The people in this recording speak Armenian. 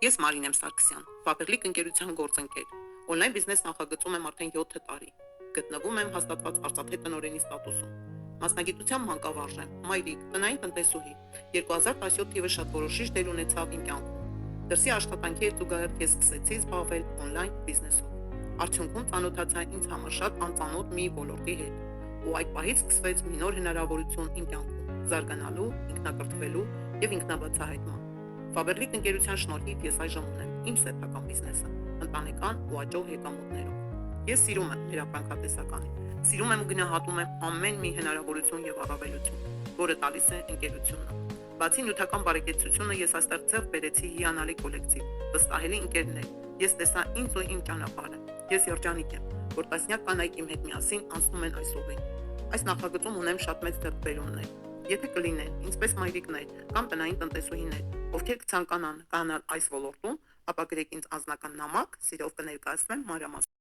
Ես Մարին եմ Սարգսյան, Faberlic ընկերության գործընկեր։ Օնլայն բիզնես նախագծում եմ արդեն 7 տարի։ Գտնվում եմ հաստատված արծաթե տնօրենի ստատուսում։ Մասնագիտությամբ մանկավարժ եմ, մայրիկ, տնային տնտեսուհի։ 2017 թիվը շատ որոշիչ դեր ունեցավ իմ կյանքում։ Դրսի աշխատանքի հետ զուգահեռ ես սկսեցի զբաղվել օնլայն բիզնեսով։ Արդյունքում ծանոթացա ինձ համար շատ անծանոթ մի ոլորտի հետ։ Ու այդ պահից սկսվեց մի նոր հնարավորություն իմ կյանքում՝ զարգանալու, ինքնակրթվելու եւ ինքնաբացահայտման։ Faberlic ընկերության շնորհիվ ես այժմ ունեմ իմ սեփական բիզնեսը, ընտանեկան ու աճող եկամուտներով։ Ես սիրում եմ հրապարակատեսականին, սիրում եմ ու գնահատում եմ ամեն մի հնարավորություն եւ առավելություն, որը տալիս է ընկերությունը։ Բացի նյութական բարեկեցությունը, ես այստեղ ձեռք բերեցի հիանալի կոլեկտիվ, վստահելի ընկերներ։ Ես տեսա ինձ ու իմ ճանապարհը։ Ես երջանիկ եմ, որ տասնյակ կանայք իմ հետ միասին անցնում են այս ուղին։ Այս նախագծում ունեմ շատ մեծ ձեռքբերումներ։ Եթե կլինեն, ինչպես մայրիկներ կամ տնային տնտեսուհիներ, ովքեր կցանկանան կանալ այս ոլորտում, ապա գրեք ինձ անձնական նամակ, սիրով կներկայացնեմ մանրամասն։